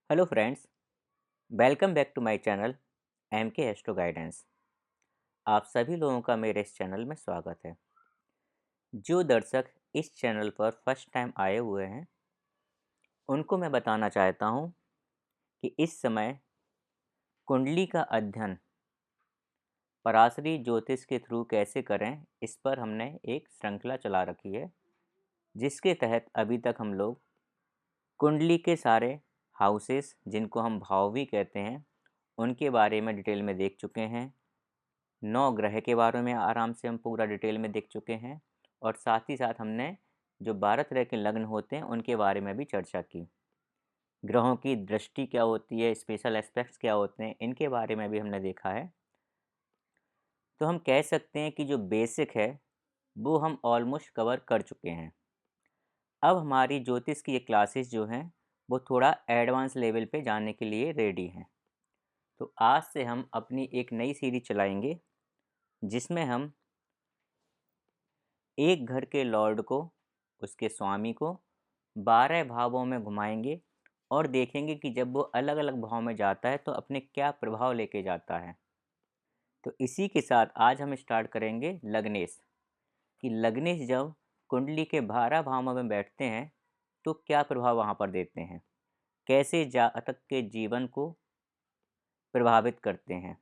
Hello friends, welcome back to my channel M K astro guidance. आप सभी लोगों का मेरे इस चैनल में स्वागत है। जो दर्शक इस चैनल पर फर्स्ट टाइम आए हुए हैं उनको मैं बताना चाहता हूँ कि इस समय कुंडली का अध्ययन पराशरी ज्योतिष के थ्रू कैसे करें, इस पर हमने एक श्रृंखला चला रखी है, जिसके तहत अभी तक हम लोग कुंडली के सारे हाउसेस, जिनको हम भाव भी कहते हैं, उनके बारे में डिटेल में देख चुके हैं। 9 ग्रह के बारे में आराम से हम पूरा डिटेल में देख चुके हैं और साथ ही साथ हमने जो 12 तरह के लग्न होते हैं उनके बारे में भी चर्चा की। ग्रहों की दृष्टि क्या होती है, स्पेशल एस्पेक्ट्स क्या होते हैं, इनके बारे में भी हमने देखा है। तो हम कह सकते हैं कि जो बेसिक है वो हम ऑलमोस्ट कवर कर चुके हैं। अब हमारी ज्योतिष की ये क्लासेस जो हैं वो थोड़ा एडवांस लेवल पे जाने के लिए रेडी हैं। तो आज से हम अपनी एक नई सीरीज चलाएंगे, जिसमें हम एक घर के लॉर्ड को, उसके स्वामी को 12 भावों में घुमाएंगे और देखेंगे कि जब वो अलग अलग भाव में जाता है तो अपने क्या प्रभाव लेके जाता है। तो इसी के साथ आज हम स्टार्ट करेंगे लग्नेश, कि लग्नेश जब कुंडली के 12 भावों में बैठते हैं तो क्या प्रभाव वहाँ पर देते हैं, कैसे जातक के जीवन को प्रभावित करते हैं।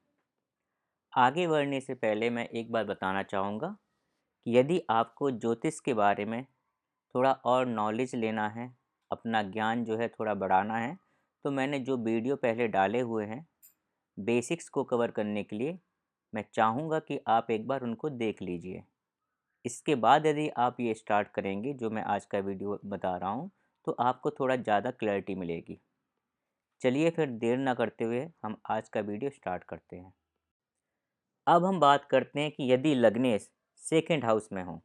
आगे बढ़ने से पहले मैं एक बात बताना चाहूँगा कि यदि आपको ज्योतिष के बारे में थोड़ा और नॉलेज लेना है, अपना ज्ञान जो है थोड़ा बढ़ाना है, तो मैंने जो वीडियो पहले डाले हुए हैं बेसिक्स को कवर करने के लिए, मैं चाहूँगा कि आप एक बार उनको देख लीजिए। इसके बाद यदि आप ये स्टार्ट करेंगे जो मैं आज का वीडियो बता रहा हूँ, तो आपको थोड़ा ज़्यादा क्लैरिटी मिलेगी। चलिए फिर देर ना करते हुए हम आज का वीडियो स्टार्ट करते हैं। अब हम बात करते हैं कि यदि लग्नेश सेकेंड हाउस में हो।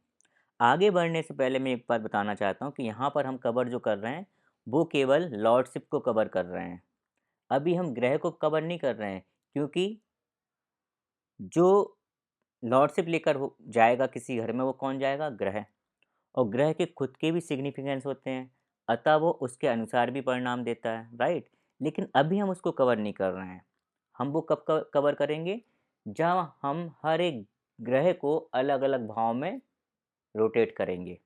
आगे बढ़ने से पहले मैं एक बात बताना चाहता हूँ कि यहाँ पर हम कवर जो कर रहे हैं वो केवल लॉर्डशिप को कवर कर रहे हैं। अभी हम ग्रह को कवर नहीं कर रहे हैं, क्योंकि जो लॉर्डशिप लेकर हो जाएगा किसी घर में, वो कौन जाएगा? ग्रह। और ग्रह के खुद के भी सिग्निफिकेंस होते हैं, अतः वो उसके अनुसार भी परिणाम देता है, राइट। लेकिन अभी हम उसको कवर नहीं कर रहे हैं। हम वो कब कवर करेंगे? जहाँ हम हर एक ग्रह को अलग अलग भाव में रोटेट करेंगे।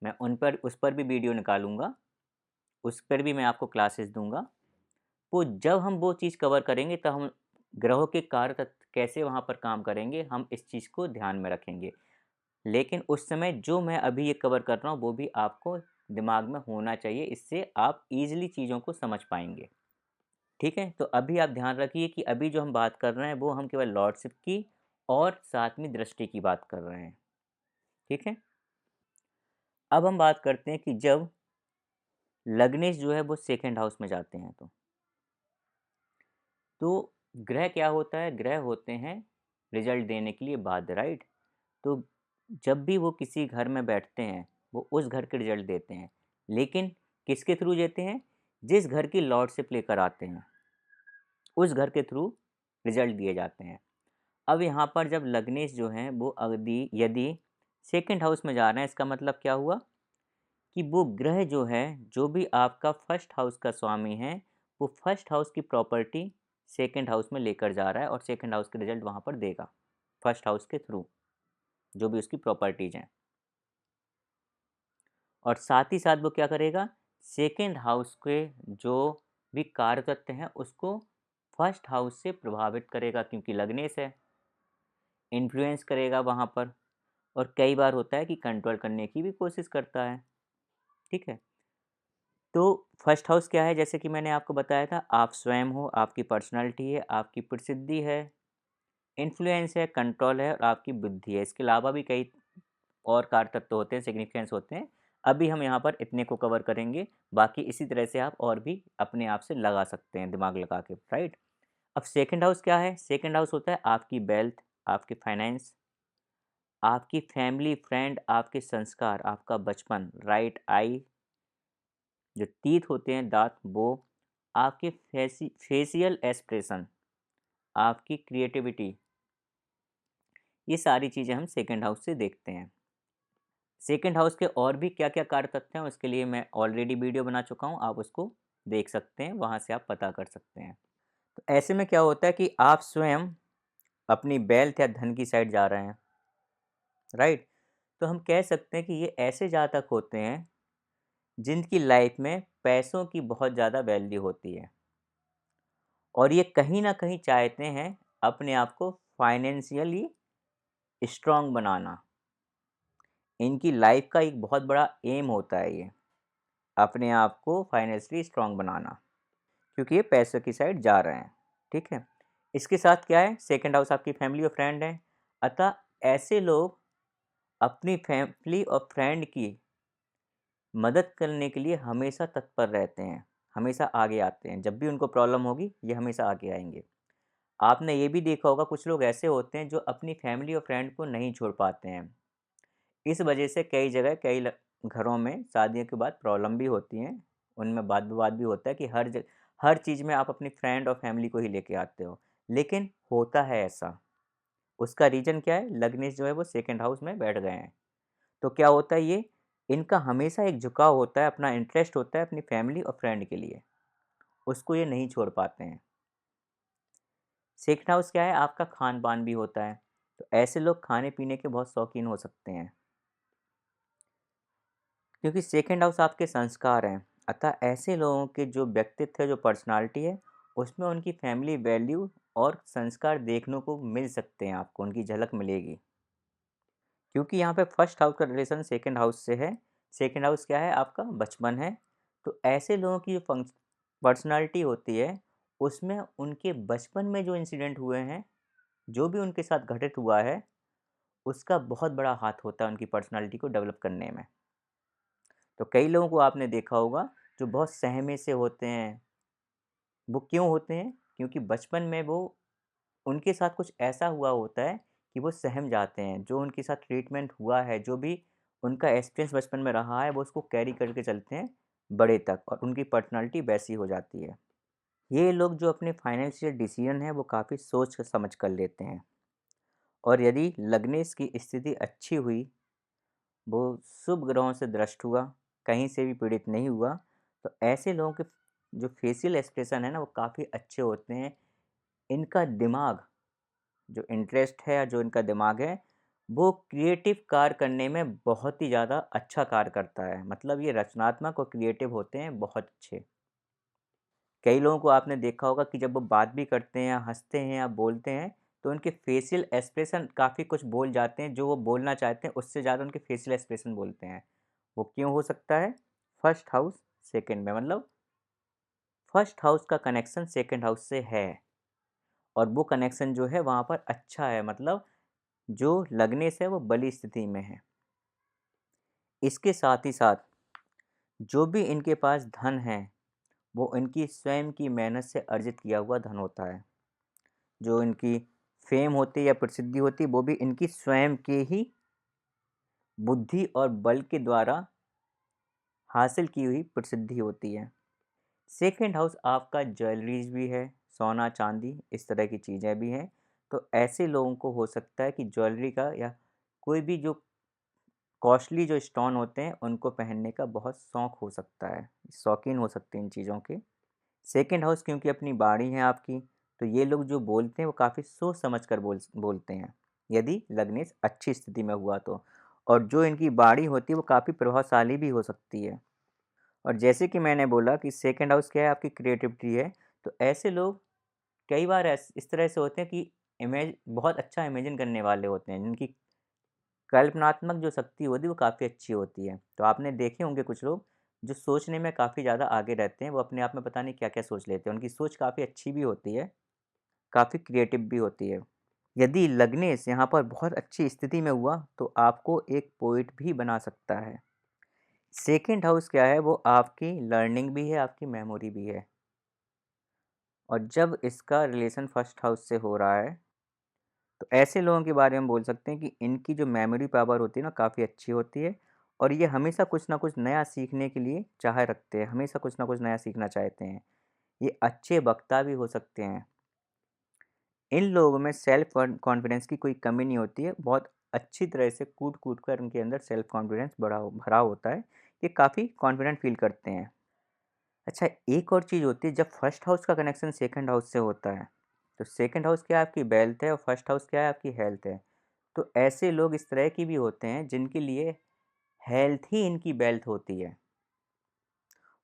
मैं उस पर भी वीडियो निकालूंगा, उस पर भी मैं आपको क्लासेस दूंगा। वो जब हम वो चीज़ कवर करेंगे तब हम ग्रहों के कार्य तत्व कैसे वहाँ पर काम करेंगे, हम इस चीज़ को ध्यान में रखेंगे। लेकिन उस समय जो मैं अभी ये कवर कर रहा हूँ वो भी आपको दिमाग में होना चाहिए, इससे आप ईजिली चीज़ों को समझ पाएंगे। ठीक है, तो अभी आप ध्यान रखिए कि अभी जो हम बात कर रहे हैं वो हम केवल लॉर्डशिप की और सातवीं दृष्टि की बात कर रहे हैं। ठीक है, अब हम बात करते हैं कि जब लग्नेश जो है वो सेकेंड हाउस में जाते हैं तो ग्रह क्या होता है? ग्रह होते हैं रिजल्ट देने के लिए बाध्य, राइट। तो जब भी वो किसी घर में बैठते हैं वो उस घर के रिजल्ट देते हैं, लेकिन किसके थ्रू देते हैं? जिस घर की लॉर्डशिप लेकर आते हैं उस घर के थ्रू रिजल्ट दिए जाते हैं। अब यहाँ पर जब लग्नेश जो हैं वो यदि सेकेंड हाउस में जा रहे हैं, इसका मतलब क्या हुआ कि वो ग्रह जो है, जो भी आपका फर्स्ट हाउस का स्वामी है, वो फर्स्ट हाउस की प्रॉपर्टी सेकेंड हाउस में लेकर जा रहा है और सेकेंड हाउस के रिजल्ट वहाँ पर देगा फर्स्ट हाउस के थ्रू, जो भी उसकी प्रॉपर्टीज हैं। और साथ ही साथ वो क्या करेगा? सेकेंड हाउस के जो भी कार्य तत्व हैं उसको फर्स्ट हाउस से प्रभावित करेगा, क्योंकि लग्नेश है, इन्फ्लुएंस करेगा वहाँ पर। और कई बार होता है कि कंट्रोल करने की भी कोशिश करता है। ठीक है, तो फर्स्ट हाउस क्या है? जैसे कि मैंने आपको बताया था, आप स्वयं हो, आपकी पर्सनालिटी है, आपकी प्रसिद्धि है, इन्फ्लुएंस है, कंट्रोल है और आपकी बुद्धि है। इसके अलावा भी कई और कार्य तत्व होते हैं, सिग्निफिकेंस होते हैं। अभी हम यहाँ पर इतने को कवर करेंगे, बाकी इसी तरह से आप और भी अपने आप से लगा सकते हैं, दिमाग लगा के, राइट। अब सेकेंड हाउस क्या है? सेकेंड हाउस होता है आपकी वेल्थ, आपके फाइनेंस, आपकी फैमिली, फ्रेंड, आपके संस्कार, आपका बचपन, राइट आई, जो टीथ होते हैं, दांत, वो, आपके फेशियल एक्सप्रेशन, आपकी क्रिएटिविटी, ये सारी चीज़ें हम सेकेंड हाउस से देखते हैं। सेकेंड हाउस के और भी क्या क्या कार्य तत्व हैं उसके लिए मैं ऑलरेडी वीडियो बना चुका हूँ, आप उसको देख सकते हैं, वहाँ से आप पता कर सकते हैं। तो ऐसे में क्या होता है कि आप स्वयं अपनी वेल्थ या धन की साइड जा रहे हैं, राइट? तो हम कह सकते हैं कि ये ऐसे जातक होते हैं जिनकी लाइफ में पैसों की बहुत ज़्यादा वैल्यू होती है और ये कहीं न कहीं चाहते हैं अपने आप को फाइनेंशियली स्ट्रॉन्ग बनाना। इनकी लाइफ का एक बहुत बड़ा एम होता है ये, अपने आप को फाइनेंशियली स्ट्रॉन्ग बनाना, क्योंकि ये पैसों की साइड जा रहे हैं, ठीक है? इसके साथ क्या है, सेकंड हाउस आपकी फैमिली और फ्रेंड है, अतः ऐसे लोग अपनी फैमिली और फ्रेंड की मदद करने के लिए हमेशा तत्पर रहते हैं, हमेशा आगे आते हैं। जब भी उनको प्रॉब्लम होगी, ये हमेशा आगे आएँगे। आपने ये भी देखा होगा कुछ लोग ऐसे होते हैं जो अपनी फैमिली और फ्रेंड को नहीं छोड़ पाते हैं। इस वजह से कई जगह घरों में शादियों के बाद प्रॉब्लम भी होती हैं। उनमें वाद-विवाद भी होता है कि हर चीज़ में आप अपनी फ्रेंड और फैमिली को ही लेके आते हो। लेकिन होता है ऐसा। उसका रीज़न क्या है? लग्नेश जो है वो सेकंड हाउस में बैठ गए हैं। तो क्या होता है ये, इनका हमेशा एक झुकाव होता है, अपना इंटरेस्ट होता है अपनी फैमिली और फ्रेंड के लिए। उसको ये नहीं छोड़ पाते हैं। सेकंड हाउस क्या है? आपका खान-पान भी होता है। तो ऐसे लोग खाने-पीने के बहुत शौकीन हो सकते हैं। क्योंकि सेकंड हाउस आपके संस्कार हैं, अतः ऐसे लोगों के जो व्यक्तित्व है, जो पर्सनालिटी है, उसमें उनकी फैमिली वैल्यू और संस्कार देखने को मिल सकते हैं आपको, उनकी झलक मिलेगी। क्योंकि यहाँ पे फर्स्ट हाउस का रिलेशन सेकंड हाउस से है। सेकंड हाउस क्या है? आपका बचपन है। तो ऐसे लोगों की जो पर्सनालिटी होती है, उसमें उनके बचपन में जो इंसिडेंट हुए हैं, जो भी उनके साथ घटित हुआ है, उसका बहुत बड़ा हाथ होता है उनकी पर्सनालिटी को डेवलप करने में। तो कई लोगों को आपने देखा होगा जो बहुत सहमे से होते हैं। वो क्यों होते हैं? क्योंकि बचपन में वो उनके साथ कुछ ऐसा हुआ होता है कि वो सहम जाते हैं। जो उनके साथ ट्रीटमेंट हुआ है, जो भी उनका एक्सपीरियंस बचपन में रहा है, वो उसको कैरी करके चलते हैं बड़े तक और उनकी पर्सनैलिटी वैसी हो जाती है। ये लोग जो अपने फाइनेंशियल डिसीजन है वो काफ़ी सोच समझ कर लेते हैं और यदि लग्नेश की स्थिति अच्छी हुई, वो शुभ ग्रहों से दृष्ट हुआ, कहीं से भी पीड़ित नहीं हुआ, तो ऐसे लोगों के जो फेशियल एक्सप्रेशन है ना वो काफ़ी अच्छे होते हैं। इनका दिमाग, जो इंटरेस्ट है या जो इनका दिमाग है, वो क्रिएटिव कार्य करने में बहुत ही ज़्यादा अच्छा कार्य करता है। मतलब ये रचनात्मक और क्रिएटिव होते हैं, बहुत अच्छे। कई लोगों को आपने देखा होगा कि जब वो बात भी करते हैं या हँसते हैं या बोलते हैं, तो उनके फेशियल एक्सप्रेशन काफ़ी कुछ बोल जाते हैं, जो वो बोलना चाहते हैं उससे ज़्यादा उनके फेशियल एक्सप्रेशन बोलते हैं। वो क्यों हो सकता है? फर्स्ट हाउस सेकंड में, मतलब फर्स्ट हाउस का कनेक्शन सेकंड हाउस से है और वो कनेक्शन जो है वहाँ पर अच्छा है, मतलब जो लग्नेश है वो बली स्थिति में है। इसके साथ ही साथ जो भी इनके पास धन है, वो इनकी स्वयं की मेहनत से अर्जित किया हुआ धन होता है। जो इनकी फ़ेम होती है या प्रसिद्धि होती है, वो भी इनकी स्वयं के ही बुद्धि और बल के द्वारा हासिल की हुई प्रसिद्धि होती है। सेकंड हाउस आपका ज्वेलरीज़ भी है, सोना-चांदी इस तरह की चीज़ें भी हैं। तो ऐसे लोगों को हो सकता है कि ज्वेलरी का या कोई भी जो कॉस्टली जो स्टोन होते हैं, उनको पहनने का बहुत शौक हो सकता है, शौकीन हो सकते हैं इन चीज़ों के। सेकंड हाउस क्योंकि अपनी बाड़ी है आपकी, तो ये लोग जो बोलते हैं वो काफ़ी सोच समझ कर बोलते हैं, यदि लग्नेश अच्छी स्थिति में हुआ तो। और जो इनकी बाड़ी होती है वो काफ़ी प्रभावशाली भी हो सकती है। और जैसे कि मैंने बोला कि सेकंड हाउस क्या है, आपकी क्रिएटिविटी है, तो ऐसे लोग कई बार इस तरह से होते हैं कि बहुत अच्छा इमेजिन करने वाले होते हैं, जिनकी कल्पनात्मक जो शक्ति होती है वो काफ़ी अच्छी होती है। तो आपने देखे होंगे कुछ लोग जो सोचने में काफ़ी ज़्यादा आगे रहते हैं, वो अपने आप में पता नहीं क्या-क्या सोच लेते हैं। उनकी सोच काफ़ी अच्छी भी होती है, काफ़ी क्रिएटिव भी होती है। यदि लग्नेश यहाँ पर बहुत अच्छी स्थिति में हुआ, तो आपको एक पोएट भी बना सकता है। सेकंड हाउस क्या है, वो आपकी लर्निंग भी है, आपकी मेमोरी भी है। और जब इसका रिलेशन फर्स्ट हाउस से हो रहा है, तो ऐसे लोगों के बारे में बोल सकते हैं कि इनकी जो मेमोरी पावर होती है ना काफ़ी अच्छी होती है और ये हमेशा कुछ ना कुछ नया सीखने के लिए चाह रखते हैं, हमेशा कुछ ना कुछ नया सीखना चाहते हैं। ये अच्छे वक्ता भी हो सकते हैं। इन लोगों में सेल्फ कॉन्फिडेंस की कोई कमी नहीं होती है, बहुत अच्छी तरह से कूट-कूट कर उनके अंदर सेल्फ कॉन्फिडेंस भरा होता है। ये काफ़ी कॉन्फिडेंट फ़ील करते हैं। अच्छा, एक और चीज़ होती है, जब फर्स्ट हाउस का कनेक्शन सेकंड हाउस से होता है, तो सेकंड हाउस क्या है आपकी वेल्थ है और फर्स्ट हाउस क्या है आपकी हेल्थ है। तो ऐसे लोग इस तरह की भी होते हैं जिनके लिए हेल्थ ही इनकी वेल्थ होती है।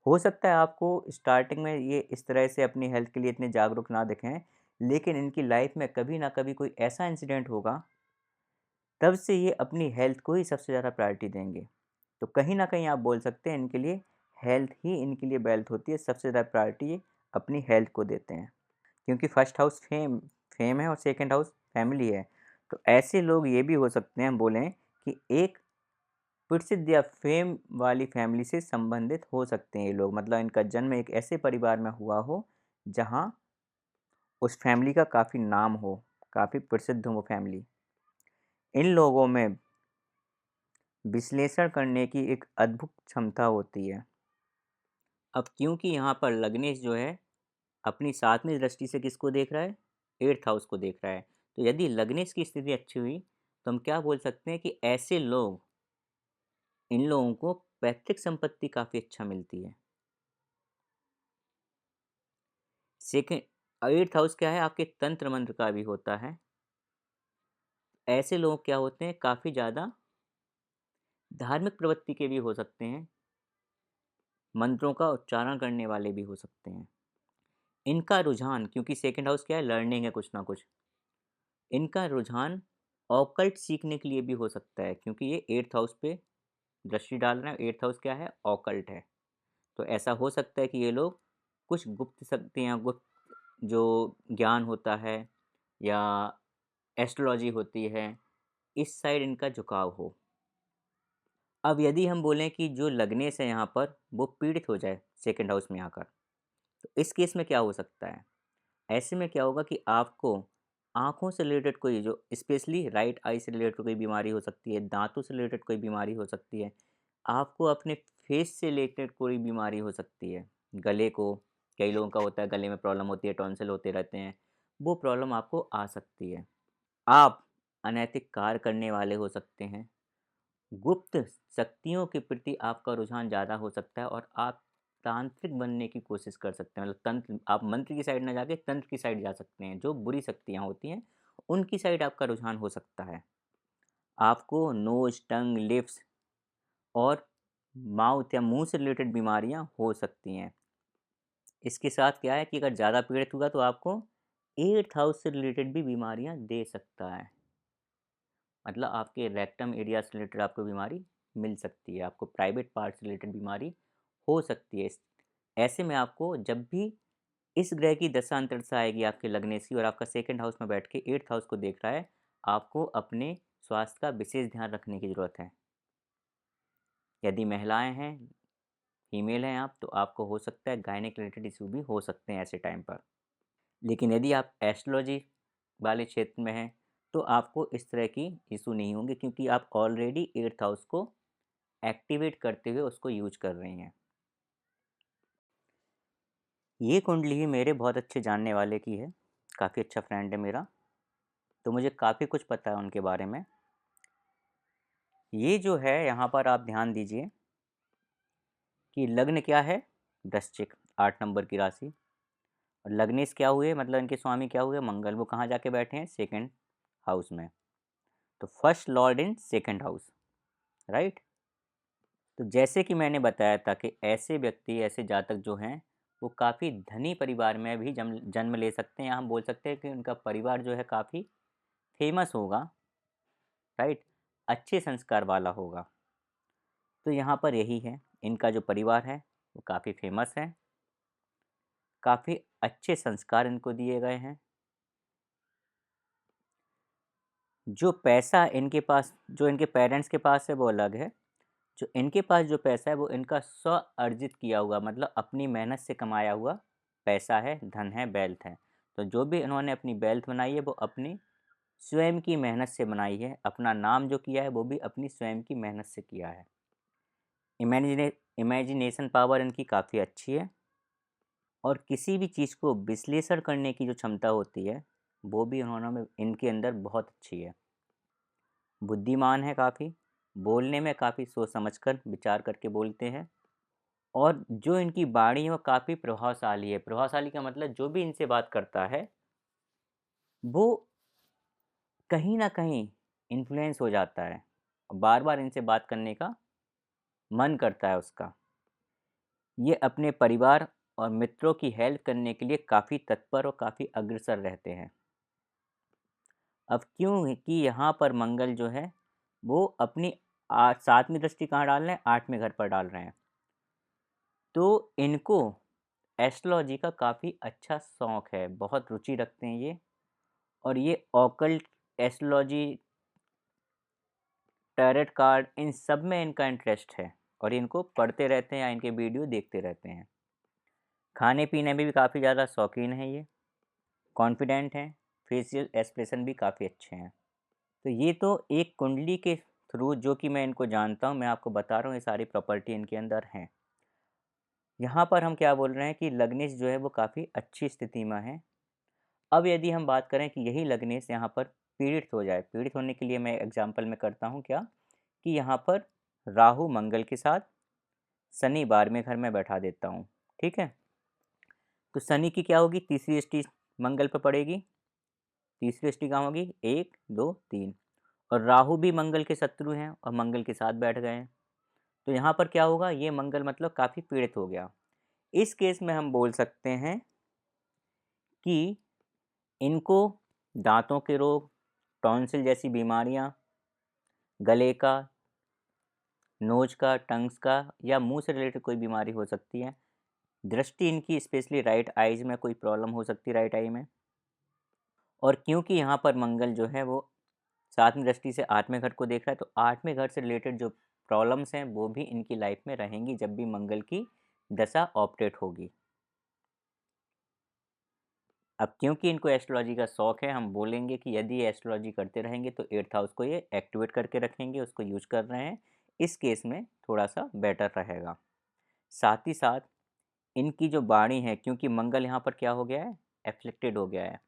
हो सकता है आपको स्टार्टिंग में ये इस तरह से अपनी हेल्थ के लिए इतने जागरूक ना दिखें, लेकिन इनकी लाइफ में कभी ना कभी कोई ऐसा इंसिडेंट होगा, तब से ये अपनी हेल्थ को ही सबसे ज़्यादा प्रायोरिटी देंगे। तो कहीं न कहीं आप बोल सकते हैं इनके लिए हेल्थ ही इनके लिए वेल्थ होती है, सबसे ज़्यादा प्रायोरिटी ये अपनी हेल्थ को देते हैं। क्योंकि फर्स्ट हाउस फेम फेम है और सेकंड हाउस फैमिली है। तो ऐसे लोग ये भी हो सकते हैं, हम बोलें कि एक प्रसिद्ध या फेम वाली फैमिली से संबंधित हो सकते हैं ये लोग। मतलब इनका जन्म एक ऐसे परिवार में हुआ हो, जहाँ उस फैमिली का काफ़ी नाम हो, काफ़ी प्रसिद्ध हो वो फैमिली। इन लोगों में विश्लेषण करने की एक अद्भुत क्षमता होती है। अब क्योंकि यहाँ पर लग्नेश जो है, अपनी 7वीं दृष्टि से किसको देख रहा है? 8th हाउस को देख रहा है। तो यदि लग्नेश की स्थिति अच्छी हुई, तो हम क्या बोल सकते हैं कि ऐसे लोग, इन लोगों को पैतृक संपत्ति काफ़ी अच्छा मिलती है। सेकंड 8th हाउस क्या है? आपके तंत्र मंत्र का भी होता है। ऐसे लोग क्या होते हैं, काफ़ी ज़्यादा धार्मिक प्रवृत्ति के भी हो सकते हैं, मंत्रों का उच्चारण करने वाले भी हो सकते हैं। इनका रुझान, क्योंकि सेकंड हाउस क्या है, लर्निंग है कुछ ना कुछ। इनका रुझान ऑकल्ट सीखने के लिए भी हो सकता है, क्योंकि ये 8th हाउस पे दृष्टि डाल रहे हैं। 8th हाउस क्या है? ऑकल्ट है। तो ऐसा हो सकता है कि ये लोग कुछ गुप्त शक्तियाँ, गुप्त जो ज्ञान होता है या एस्ट्रोलॉजी होती है, इस साइड इनका झुकाव हो। अब यदि हम बोलें कि जो लग्नेश है यहाँ पर, वो पीड़ित हो जाए सेकंड हाउस में आकर, तो इस केस में क्या हो सकता है? ऐसे में क्या होगा कि आपको आँखों से रिलेटेड कोई, जो स्पेशली राइट आई से रिलेटेड कोई बीमारी हो सकती है, दाँतों से रिलेटेड कोई बीमारी हो सकती है, आपको अपने फेस से रिलेटेड कोई बीमारी हो सकती है। गले को, कई लोगों का होता है गले में प्रॉब्लम होती है, टॉन्सिल होते रहते हैं, वो प्रॉब्लम आपको आ सकती है। आप अनैतिक कार्य करने वाले हो सकते हैं। गुप्त शक्तियों के प्रति आपका रुझान ज़्यादा हो सकता है और आप तांत्रिक बनने की कोशिश कर सकते हैं। मतलब तंत्र, आप मंत्र की साइड ना जाके तंत्र की साइड जा सकते हैं। जो बुरी शक्तियाँ होती हैं, उनकी साइड आपका रुझान हो सकता है। आपको नोज़, टंग, लिप्स और माउथ या मुँह से रिलेटेड बीमारियाँ हो सकती हैं। इसके साथ क्या है कि अगर ज़्यादा पीड़ित हुआ तो आपको 8th हाउस से रिलेटेड भी बीमारियाँ दे सकता है। मतलब आपके रेक्टम एरिया से रिलेटेड आपको बीमारी मिल सकती है, आपको प्राइवेट पार्ट से रिलेटेड बीमारी हो सकती है। ऐसे में आपको जब भी इस ग्रह की दशा अंतर्दशा आएगी आपके लगने से और आपका सेकंड हाउस में बैठ के 8th हाउस को देख रहा है, आपको अपने स्वास्थ्य का विशेष ध्यान रखने की ज़रूरत है। यदि महिलाएं हैं, फीमेल हैं आप, तो आपको हो सकता है गायनिक रिलेटेड इशू भी हो सकते हैं ऐसे टाइम पर। लेकिन यदि आप एस्ट्रोलॉजी वाले क्षेत्र में हैं, तो आपको इस तरह की इशू नहीं होंगे, क्योंकि आप ऑलरेडी 8th हाउस को एक्टिवेट करते हुए उसको यूज कर रहे हैं। ये कुंडली भी मेरे बहुत अच्छे जानने वाले की है, काफ़ी अच्छा फ्रेंड है मेरा, तो मुझे काफ़ी कुछ पता है उनके बारे में। ये जो है, यहाँ पर आप ध्यान दीजिए कि लग्न क्या है? वृश्चिक, 8 नंबर की राशि। और लग्नेश क्या हुए, मतलब इनके स्वामी क्या हुए? मंगल। वो कहाँ जाके बैठे हैं? सेकंड हाउस में। तो first Lord in second house, right. तो जैसे कि मैंने बताया था कि ऐसे व्यक्ति, ऐसे जातक जो हैं, वो काफ़ी धनी परिवार में भी जन्म जन्म ले सकते हैं, या हम बोल सकते हैं कि उनका परिवार जो है काफ़ी फेमस होगा, राइट, अच्छे संस्कार वाला होगा। तो यहाँ पर यही है, इनका जो परिवार है वो काफ़ी फेमस है, काफ़ी अच्छे संस्कार इनको दिए गए हैं। जो पैसा इनके पास, जो इनके पेरेंट्स के पास है वो अलग है। जो इनके पास जो पैसा है वो इनका स्व अर्जित किया हुआ, मतलब अपनी मेहनत से कमाया हुआ पैसा है, धन है, वेल्थ है। तो जो भी इन्होंने अपनी वेल्थ बनाई है वो अपनी स्वयं की मेहनत से बनाई है। अपना नाम जो किया है वो भी अपनी स्वयं की मेहनत से किया है। इमेजिनेशन पावर इनकी काफ़ी अच्छी है, और किसी भी चीज़ को विश्लेषण करने की जो क्षमता होती है वो भी इन्होंने इनके अंदर बहुत अच्छी है। बुद्धिमान है काफ़ी, बोलने में काफ़ी सोच समझ कर विचार करके बोलते हैं। और जो इनकी वाणी है वो काफ़ी प्रभावशाली है। प्रभावशाली का मतलब जो भी इनसे बात करता है, वो कहीं न कहीं इन्फ्लुएंस हो जाता है। बार-बार इनसे बात करने का मन करता है उसका। ये अपने परिवार और मित्रों की हेल्प करने के लिए काफ़ी तत्पर और काफ़ी अग्रसर रहते हैं। अब क्यों है कि यहाँ पर मंगल जो है, वो अपनी 7वीं दृष्टि कहाँ डाल रहे हैं? 8वें घर पर डाल रहे हैं। तो इनको एस्ट्रोलॉजी का काफ़ी अच्छा शौक है, बहुत रुचि रखते हैं ये। और ये ऑकल्ट, एस्ट्रोलॉजी, टैरेट कार्ड, इन सब में इनका इंटरेस्ट है और इनको पढ़ते रहते हैं या इनके वीडियो देखते रहते हैं। खाने-पीने में भी काफ़ी ज़्यादा शौकीन हैं ये, कॉन्फिडेंट हैं, फेशियल एक्सप्रेशन भी काफ़ी अच्छे हैं। तो ये तो एक कुंडली के थ्रू जो कि मैं इनको जानता हूँ, मैं आपको बता रहा हूँ ये सारी प्रॉपर्टी इनके अंदर हैं। यहाँ पर हम क्या बोल रहे हैं कि लग्नेश जो है वो काफ़ी अच्छी स्थिति में है। अब यदि हम बात करें कि यही लग्नेश यहाँ पर पीड़ित हो जाए, पीड़ित होने के लिए मैं एग्जाम्पल में करता हूँ क्या, कि यहाँ पर राहु मंगल के साथ शनि 12वें घर में बैठा देता हूँ, ठीक है? तो शनि की क्या होगी, तीसरी दृष्टि मंगल पर पड़ेगी। तीसरी दृष्टि कहाँ होगी, 1, 2, 3। और राहु भी मंगल के शत्रु हैं और मंगल के साथ बैठ गए हैं। तो यहाँ पर क्या होगा, ये मंगल मतलब काफ़ी पीड़ित हो गया। इस केस में हम बोल सकते हैं कि इनको दांतों के रोग, टॉन्सिल जैसी बीमारियाँ, गले का, नोज का, टंग्स का या मुंह से रिलेटेड कोई बीमारी हो सकती है। दृष्टि इनकी स्पेशली राइट आइज में कोई प्रॉब्लम हो सकती है, राइट आई में। और क्योंकि यहाँ पर मंगल जो है वो 7वीं दृष्टि से 8वें घर को देख रहा है, तो 8वें घर से रिलेटेड जो प्रॉब्लम्स हैं वो भी इनकी लाइफ में रहेंगी जब भी मंगल की दशा ऑपरेट होगी। अब क्योंकि इनको एस्ट्रोलॉजी का शौक है, हम बोलेंगे कि यदि ये एस्ट्रोलॉजी करते रहेंगे तो 8th हाउस को ये एक्टिवेट करके रखेंगे, उसको यूज कर रहे हैं। इस केस में थोड़ा सा बेटर रहेगा। साथ ही साथ इनकी जो वाणी है, क्योंकि मंगल यहाँ पर क्या हो गया है, एफ्लिक्टेड हो गया है,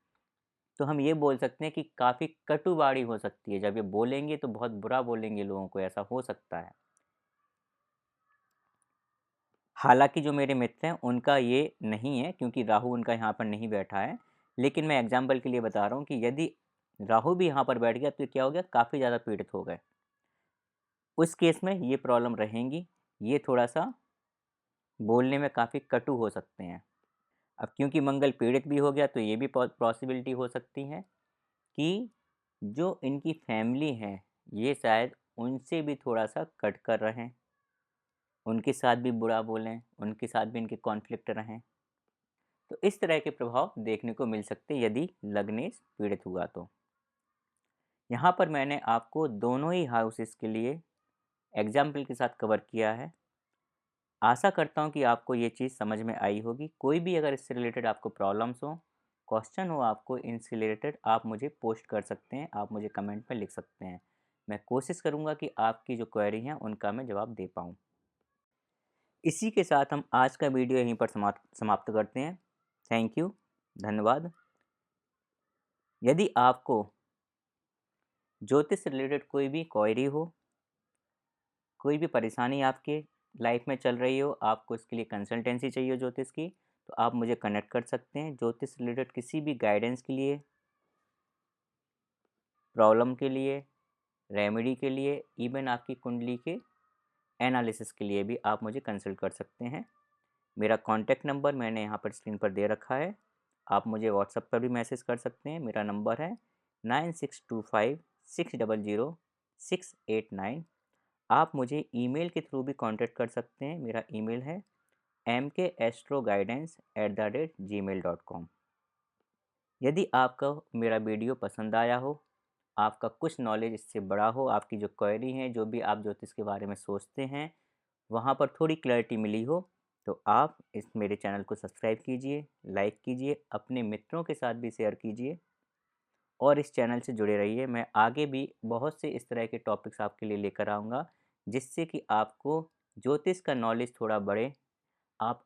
तो हम ये बोल सकते हैं कि काफ़ी कटु वाणी हो सकती है। जब ये बोलेंगे तो बहुत बुरा बोलेंगे लोगों को, ऐसा हो सकता है। हालाँकि जो मेरे मित्र हैं उनका ये नहीं है, क्योंकि राहु उनका यहाँ पर नहीं बैठा है। लेकिन मैं एग्ज़ाम्पल के लिए बता रहा हूँ कि यदि राहु भी यहाँ पर बैठ गया तो क्या हो गया, काफ़ी ज़्यादा पीड़ित हो गए। उस केस में ये प्रॉब्लम रहेंगी, ये थोड़ा-सा बोलने में काफ़ी कटु हो सकते हैं। अब क्योंकि मंगल पीड़ित भी हो गया तो ये भी पॉसिबिलिटी हो सकती है कि जो इनकी फैमिली है, ये शायद उनसे भी थोड़ा-सा कट कर रहें, उनके साथ भी बुरा बोलें, उनके साथ भी इनके कॉन्फ्लिक्ट रहें। तो इस तरह के प्रभाव देखने को मिल सकते हैं यदि लग्नेश पीड़ित हुआ तो। यहाँ पर मैंने आपको दोनों ही हाउसेस के लिए एग्जाम्पल के साथ कवर किया है। आशा करता हूँ कि आपको ये चीज़ समझ में आई होगी। कोई भी अगर इससे रिलेटेड आपको प्रॉब्लम्स हो, क्वेश्चन हो आपको इनसे रिलेटेड, आप मुझे पोस्ट कर सकते हैं, आप मुझे कमेंट में लिख सकते हैं। मैं कोशिश करूँगा कि आपकी जो क्वेरी हैं उनका मैं जवाब दे पाऊँ। इसी के साथ हम आज का वीडियो यहीं पर समाप्त करते हैं। थैंक यू, धन्यवाद। यदि आपको ज्योतिष से रिलेटेड कोई भी क्वेरी हो, कोई भी परेशानी आपके लाइफ में चल रही हो, आपको इसके लिए कंसल्टेंसी चाहिए हो ज्योतिष की, तो आप मुझे कनेक्ट कर सकते हैं। ज्योतिष से रिलेटेड किसी भी गाइडेंस के लिए, प्रॉब्लम के लिए, रेमेडी के लिए, इवन आपकी कुंडली के एनालिसिस के लिए भी आप मुझे कंसल्ट कर सकते हैं। मेरा कॉन्टैक्ट नंबर मैंने यहाँ पर स्क्रीन पर दे रखा है। आप मुझे व्हाट्सएप पर भी मैसेज कर सकते हैं। मेरा नंबर है 9625600689। आप मुझे ईमेल के थ्रू भी कांटेक्ट कर सकते हैं। मेरा ईमेल है mkastroguidance@gmail.com। यदि आपको मेरा वीडियो पसंद आया हो, आपका कुछ नॉलेज इससे बड़ा हो, आपकी जो क्वेरी है, जो भी आप ज्योतिष के बारे में सोचते हैं, वहाँ पर थोड़ी क्लैरिटी मिली हो, तो आप इस मेरे चैनल को सब्सक्राइब कीजिए, लाइक कीजिए, अपने मित्रों के साथ भी शेयर कीजिए और इस चैनल से जुड़े रहिए। मैं आगे भी बहुत से इस तरह के टॉपिक्स आपके लिए लेकर आऊँगा, जिससे कि आपको ज्योतिष का नॉलेज थोड़ा बढ़े। आप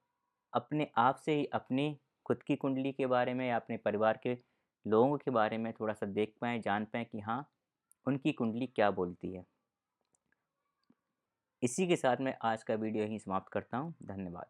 अपने आप से ही अपनी खुद की कुंडली के बारे में या अपने परिवार के लोगों के बारे में थोड़ा-सा देख पाएँ, जान पाएँ कि हाँ, उनकी कुंडली क्या बोलती है। इसी के साथ मैं आज का वीडियो यहीं समाप्त करता हूँ। धन्यवाद।